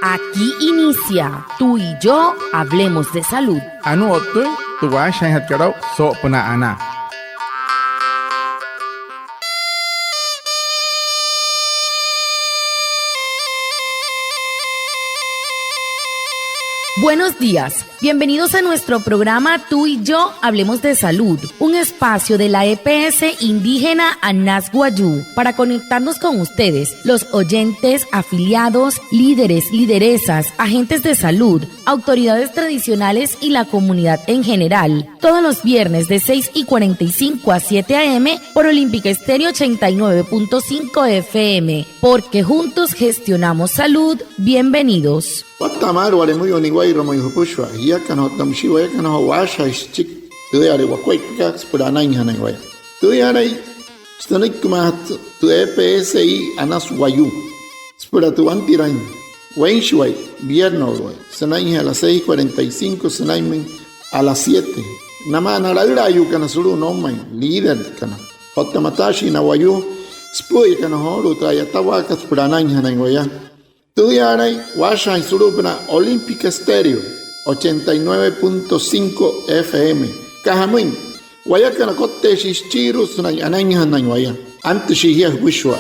Aquí inicia Tú y yo hablemos de salud. Anu otu tu wa shan hat karau so puna ana. Buenos días, bienvenidos a nuestro programa Tú y yo hablemos de salud, un espacio de la EPS indígena Anas Guayú para conectarnos con ustedes, los oyentes, afiliados, líderes, lideresas, agentes de salud, autoridades tradicionales y la comunidad en general, todos los viernes de 6:45 a 7 a.m. por Olímpica Estéreo 89.5 FM, porque juntos gestionamos salud. Bienvenidos. Patamar wale muy oniguay romo yupushwa ya kana tamshiwa ya kana washa chik tuare wakwai kaks purana inhana waya tuare stanik kumat tu EPSI Anas Guayú spura tu antiran wenshwai viernes sanai a las 6:45 sanai a las 7 nama naraira yu kana suru no mai líder kana hotamatashi na Guayú spui kana horu traya tawakas purana inhana waya Tudiaray, Washa y Surupna, Olímpica Estéreo, 89.5 FM. Cajamuin, Guayacanacote, Xixchirus, Anaña, Nañuaya, antes Xijia Wishua.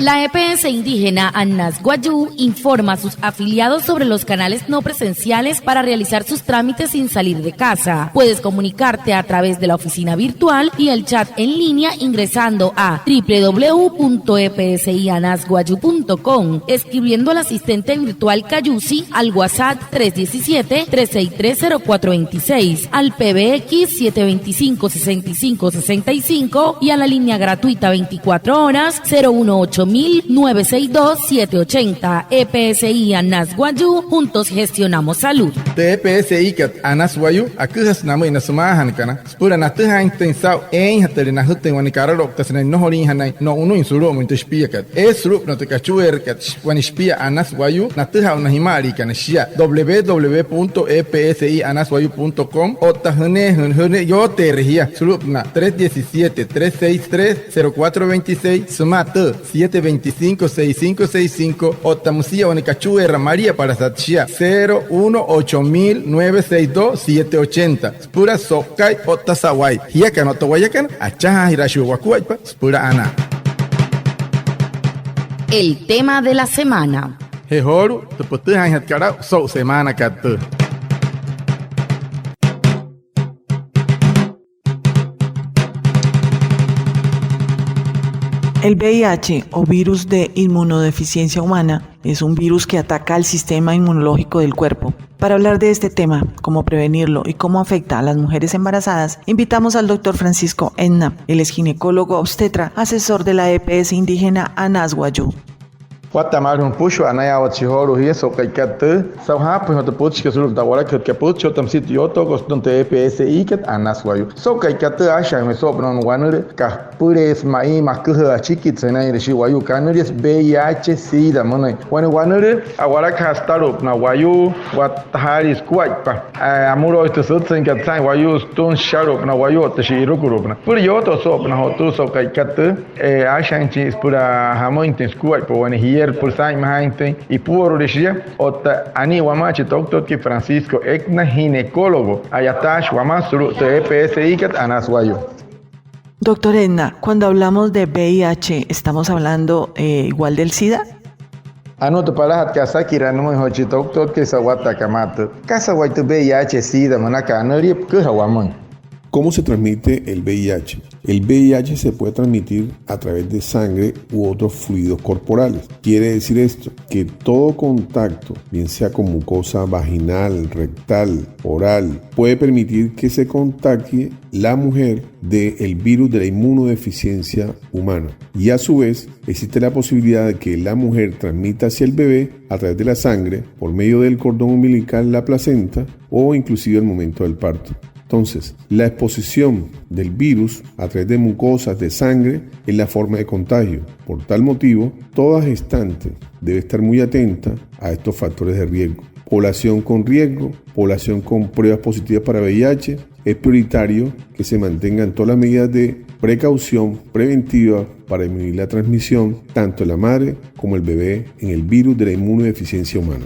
La EPS indígena Anas Guayú informa a sus afiliados sobre los canales no presenciales para realizar sus trámites sin salir de casa. Puedes comunicarte a través de la oficina virtual y el chat en línea ingresando a www.epsianasguayu.com, escribiendo al asistente virtual Cayusi al WhatsApp 317-363-0426, al PBX 725-6565 y a la línea gratuita 24 horas 018-962-780. EPSI Anas Guayú, juntos gestionamos salud. Te EPSI kat Anas Guayú, akusas namu ina sumahan kana. Spura na tu hain tensau en hateri na huten wani kararok tasna no horin hanai no unu insuru mo intespia kat. Esrup no te kachuer kat wani spia Anas Guayú na tu ha una himari kana shia www.epsianasguayu.com o tahne yo te regia surup na 317-363-0426 sumatu 725-6565 o tamusia Onicachue María para Satchia 018-962-780 Spura Sokai o Tasawai Hiakan o Tawayakan Achaja Hirashu Wakuaipa Spura Ana. El tema de la semana. Hehoru Tuputuhan Hatkarau So Semana Katu. El VIH o virus de inmunodeficiencia humana es un virus que ataca al sistema inmunológico del cuerpo. Para hablar de este tema, cómo prevenirlo y cómo afecta a las mujeres embarazadas, invitamos al Dr. Francisco Enna. Él es ginecólogo obstetra, asesor de la EPS indígena Anas Guayú. Guatemala puxo anaya ochihoru hiya so kaikatu sauha pues no te puch que sulu tawara que pucho tam sitio to coston te EPSI ket Anas Guayú so kaikatu asha me so non wanure ka pures mai makha chikit sena ire shi Guayú kanures VIH sida monai wanure awara ka starup na Guayú watharis kuaipa amuro esto sutsen kat sai Guayú stun sharup na Guayú te shi rukurup na pur yo to so na hotu so kaikatu asha inchi pura hamo intens kuaipa wani por sai mahinte y puro decía ota ani wamachi doctor que Francisco Ekna ginecólogo ayatash wamasuru te EPSI kat Anas Guayú. Doctor Edna, cuando hablamos de VIH, ¿estamos hablando igual del SIDA? Anoto para casa kirano hochi doctor que sawata kamata casa waitu VIH SIDA manaka anari kuhawaman. ¿Cómo se transmite el VIH? El VIH se puede transmitir a través de sangre u otros fluidos corporales. Quiere decir esto, que todo contacto, bien sea con mucosa vaginal, rectal, oral, puede permitir que se contagie la mujer del virus de la inmunodeficiencia humana. Y a su vez, existe la posibilidad de que la mujer transmita hacia el bebé a través de la sangre, por medio del cordón umbilical, la placenta o inclusive al momento del parto. Entonces, la exposición del virus a través de mucosas de sangre es la forma de contagio. Por tal motivo, toda gestante debe estar muy atenta a estos factores de riesgo. Población con riesgo, población con pruebas positivas para VIH es prioritario que se mantengan todas las medidas de precaución preventiva para disminuir la transmisión tanto de la madre como el bebé en el virus de la inmunodeficiencia humana.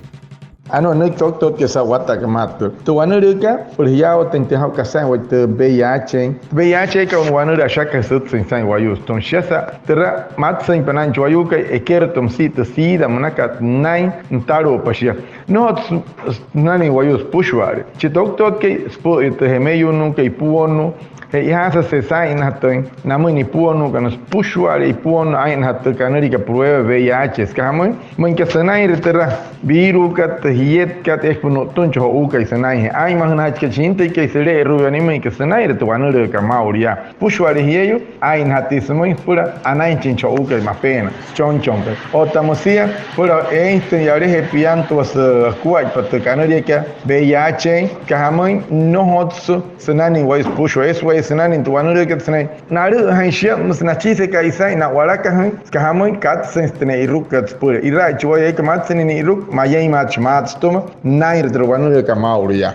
No doctor que sawata que mato. Tu wanurika, por ya o tente hau kasan wa te VIH ka un wanura shaka sut sin san wayu. Ton shesa tera mat sin panan wayu ka eker tom sit sida manaka nai ntaro pashia. No nani wayu pushware. Chi doctor ke spo te hemeyu nunca ipuonu. Ihasa se sain hatoin namu ni puonu kana pushware ipuonu ain hato kanari ka prueba VIH skamoy mun ka sanai retera viru ka hiet ka expono toncho uka sanai ai mahna ka chinte ke sere ru anime ka sanai reto wanure ka mauria pushware hieyo ain hatismo pura anai chincho uka ma pena chonchombe otamosia pura este yare he pianto was kuai pat kanari ka VIH ka hamoy no hotsu sanani wais push wais senani tu wanure ket senai naru haishia musna chise ka isai na waraka han skahamoy kat senstene iruk kat pura ira chwoy ek matseni iruk mayai mats toma nair tu wanure ka mauria.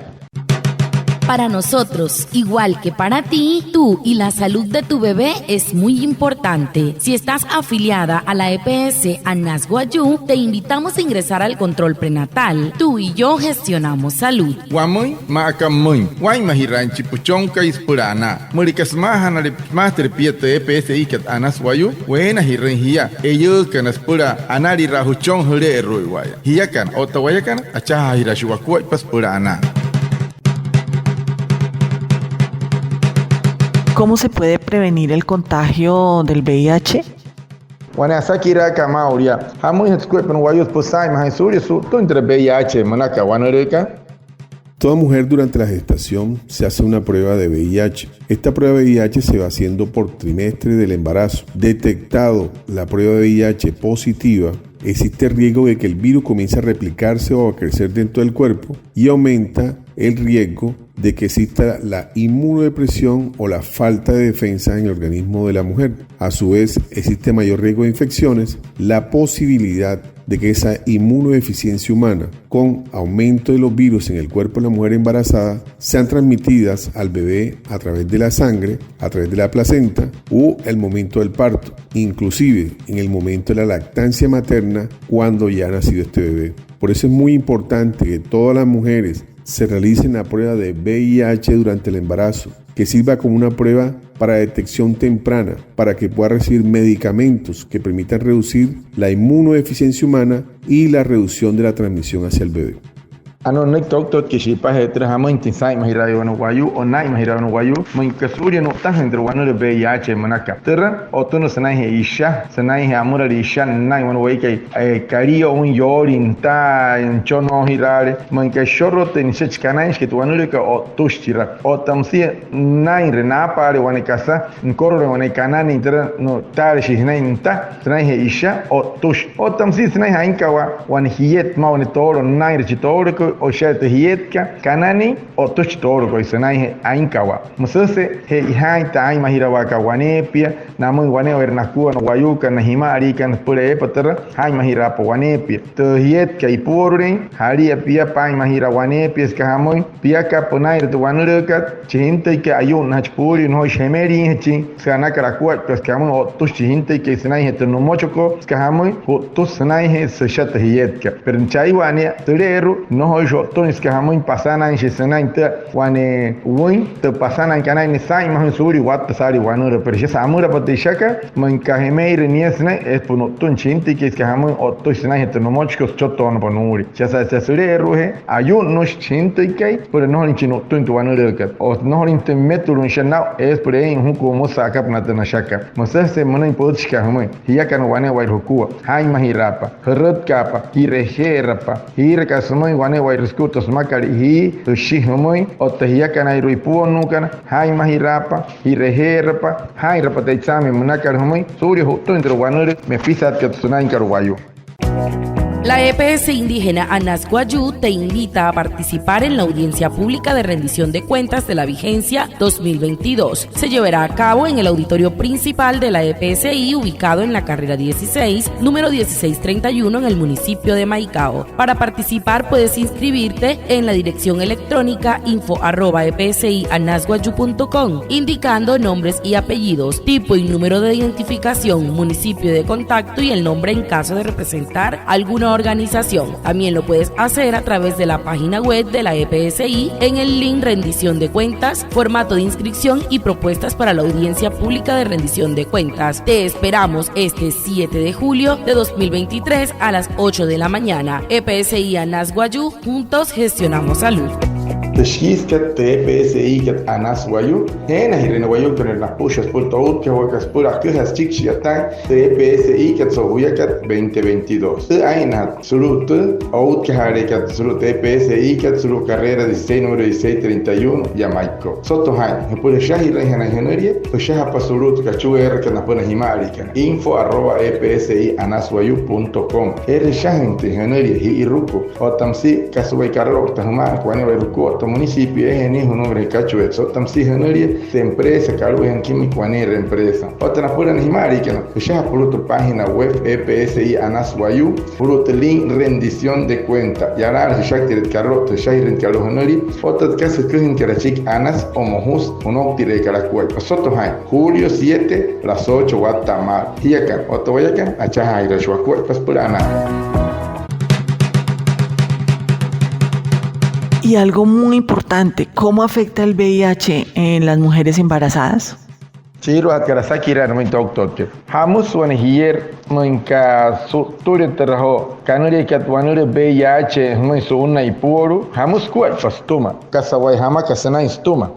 Para nosotros, igual que para ti, tú y la salud de tu bebé es muy importante. Si estás afiliada a la EPS Anasguayú, te invitamos a ingresar al control prenatal. Tú y yo gestionamos salud. Wamoy maakamoy, wai mahiranchi puchonka ispurana. Murikas mahana de master piete EPS ikat Anasguayú, buena hirenhia. Ellos kanaspura anari rahuchon hure ruiwaya. Hiyakan otawayakan achaha hirashuakua paspurana. ¿Cómo se puede prevenir el contagio del VIH? Wana sakira ka mauria. Hamoy hatskuepan wayos posai mahai su to entre VIH manaka wanureka. Toda mujer durante la gestación se hace una prueba de VIH. Esta prueba de VIH se va haciendo por trimestre del embarazo. Detectado la prueba de VIH positiva, existe riesgo de que el virus comience a replicarse o a crecer dentro del cuerpo y aumenta el riesgo de que exista la inmunodepresión o la falta de defensa en el organismo de la mujer. A su vez, existe mayor riesgo de infecciones, la posibilidad de que esa inmunodeficiencia humana, con aumento de los virus en el cuerpo de la mujer embarazada, sean transmitidas al bebé a través de la sangre, a través de la placenta o el momento del parto, inclusive en el momento de la lactancia materna cuando ya ha nacido este bebé. Por eso es muy importante que todas las mujeres se realicen la prueba de VIH durante el embarazo, que sirva como una prueba para detección temprana, para que pueda recibir medicamentos que permitan reducir la inmunodeficiencia humana y la reducción de la transmisión hacia el bebé. Nek doctor que si paje tres amo intisai mahirayo no guayu o nai mahirayo no guayu mun kasuri no tan entre wano de VIH manaka terra o tono sanai he isha sanai he amura de isha nai wano wai kai cario un yorin ta en chono hirare mun ka shorro ten sech kanai que tu wano le ka o tushira o tamsi nai rena pare wani kasa nkorro wani kanani terra no tare shi nai nta sanai he isha o tush o tamsi sanai ha inkawa wani hiet ma wani toro nai re toro o shete hietka kanani o tuch toro ko sanai ainkawa musase he ihai ta ai mahirawa ka wanepia namu wane vernakuwa no wayuka na himari kan pure patara hai mahira po wanepia to hietka ipurre hari pia pai mahira wanepia ska hamoy pia ka ponai to wanureka chinte ke ayun nach puri no shemeri chi sana karakuwa ska hamoy o tuch chinte ke sanai het no mochoko ska hamoy o tu sanai he se shete hietka per chai wane tereru no jo tonis que hamoy pasana en shisana inte wane win te pasana en kana ni sai ma suri wat sari wanura per shisa amura patishaka man kahemeir niesne es puno tun chinti que hamoy otto sina het no mochko choton ponuri chasa sure ruhe ayun no chinti que por no ni chino tun tu wanura que o no ni te metur un shana es por en huko mosaka natana shaka mosase manin podchka hamoy hiya kan wane wai hukua hai mahirapa hrut kapa hireherapa hirka sumoy wane riskutos makari hi to shihomoy o tahia kana iruipuo nukana hai mahirapa hireherapa hai rapate examen munakar homoy suri hoto entre wanure me pisat que tsunai karuwayo. La EPS indígena Anasguayú te invita a participar en la audiencia pública de rendición de cuentas de la vigencia 2022. Se llevará a cabo en el auditorio principal de la EPSI, ubicado en la carrera 16, número 1631, en el municipio de Maicao. Para participar puedes inscribirte en la dirección electrónica info@epsianasguayú.com, indicando nombres y apellidos, tipo y número de identificación, municipio de contacto y el nombre en caso de representar alguna organización. También lo puedes hacer a través de la página web de la EPSI en el link rendición de cuentas, formato de inscripción y propuestas para la audiencia pública de rendición de cuentas. Te esperamos este 7 de julio de 2023 a las 8 de la mañana. EPSI Anasguayú, juntos gestionamos salud. Tashkiskat TPSI kat Anasguayú, hena hirinaguayú con las pushas por todo que huecas por aquellas chichiatán TPSI kat sohuyakat 2022. Aina absoluto out que harekat absoluto TPSI kat sulu carrera 16 número 1631 Jamaico. Soto han, por shahira hena heneria, pues shaha absoluto kachuer que na pona himarica. info@epsianasguayú.com. Shahente heneria hi ruko. O tamsi kasubai carro tahma kwane ruko municipio es en un nombre de cachuet, so tam si generia de empresa, cargo en químico anera empresa. Otra na pura nihimari que no, ya por tu página web EPSI Anasguayú, por tu link rendición de cuenta. Y ahora ya que el carro te ya irte a los generia, otra casa que es que la chic Anas o Mojus o no tire que la cueva. Nosotros hay julio 7 las 8 Guatemala. Y acá, otro voy acá, a Chajaira Chuacuet, pues por Ana. Y algo muy importante, ¿cómo afecta el VIH en las mujeres embarazadas? Chiro atkarasaki ra no doctor. Hamus wan hier manka suturi terho kanuri katwanuri VIH muy suna ipuru hamus kuat fastuma kasawai hama kasana istuma.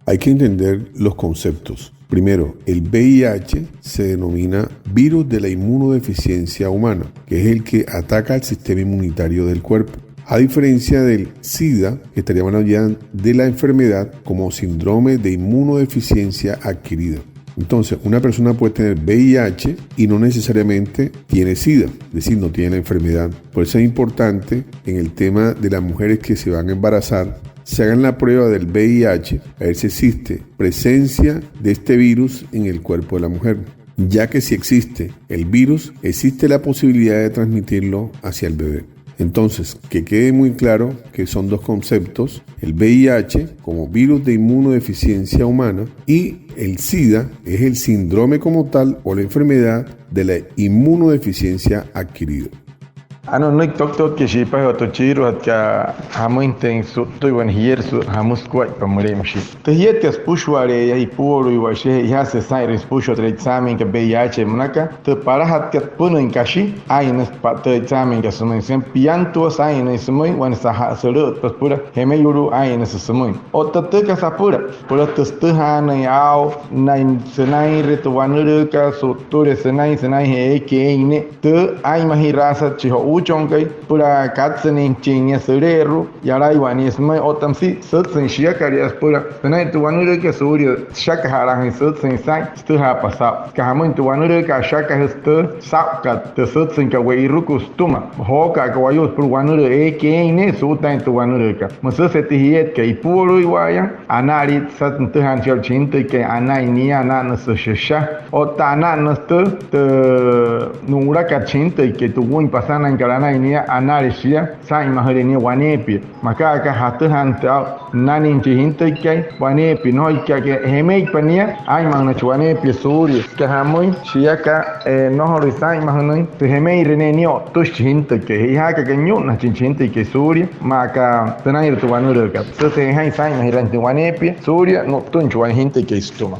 Hay que entender los conceptos. Primero, el VIH se denomina virus de la inmunodeficiencia humana, que es el que ataca al sistema inmunitario del cuerpo. A diferencia del SIDA, que estaríamos hablando de la enfermedad como síndrome de inmunodeficiencia adquirida. Entonces, una persona puede tener VIH y no necesariamente tiene SIDA, es decir, no tiene la enfermedad. Por eso es importante en el tema de las mujeres que se van a embarazar, se hagan la prueba del VIH a ver si existe presencia de este virus en el cuerpo de la mujer, ya que si existe el virus, existe la posibilidad de transmitirlo hacia el bebé. Entonces, que quede muy claro que son dos conceptos, el VIH como virus de inmunodeficiencia humana y el SIDA es el síndrome como tal o la enfermedad de la inmunodeficiencia adquirida. Ano no doctor que si pa to chiro at ka hamu intenso to wan hier su hamus kwai pa muremshi te hiet as pushware ya iporo i washe ya se sai respusho tre examen que VIH munaka te para hat ka puno in kashi ai nas pa te examen que sumen sem pianto sai no ismoi wan sa ha solo pas pura hemeyuru ai nas sumoi o te ka sa pura te hana yao nai senai retwanuru ka so tore senai he ke ine te ai mahirasa chiho uchonkai pura katsenin chinya serero yarai wani ismai otamsi sutsen shiakarias pura senai tuwanuru ka surya shaka harang sutsen sai stu ha pasa ka hamun tuwanuru ka shaka stu sakka te sutsen ka weiruku stuma hoka ka wayus pur wanuru ine sutain tuwanuru ka musase tihiet ka ipuru iwaya anari satn tuhan chal chinte ke anai ni ana nasusha otana nastu te nura ka chinte ke tuwun pasana karana inia analisia sai maharenia wanepi maka ka hatuhan ta nanin chihinte kai wanepi no ka ke hemei pania ai mangna chwanepi suri ka hamui shiaka no horisai mahanoi te hemei renenio tushinte ke ha ka ganyo na chinte ke suri maka tanai tu wanuru ka se hai sai mahirante wanepi suri no tunchwa hinte ke istuma.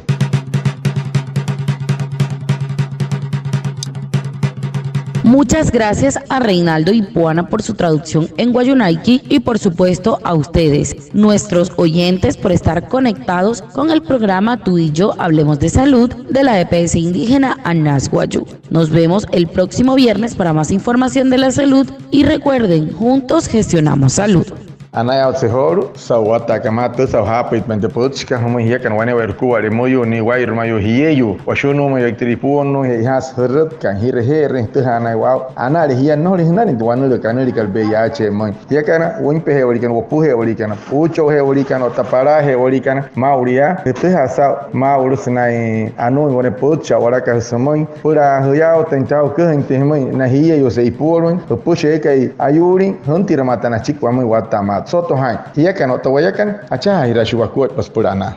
Muchas gracias a Reinaldo Ipuana por su traducción en Guayunaiki y por supuesto a ustedes, nuestros oyentes, por estar conectados con el programa Tú y Yo Hablemos de Salud de la EPS indígena Anasguayú. Nos vemos el próximo viernes para más información de la salud y recuerden, juntos gestionamos salud. anaya otsehoro sawata kamata sawhapa itmente puchka homo hiya kan wane werku wale moyo ni wair mayo hiyeyo washono mayo ektripuno has herret kan hirhere tehana wow anale hiya no hinani duanu kanali kal VIH moy hiya kana wonpe he walikan wopuhe walikan pucho he walikan otapara he walikan mauria tehasa maurusnai anu wane pucha waraka samoy pura huyao tentao kente moy na hiya yo sei purun puche kai ayuri huntira matana chikwa moy watama soto hai hiya kan otawayakan acha hirashuwa kuat paspurana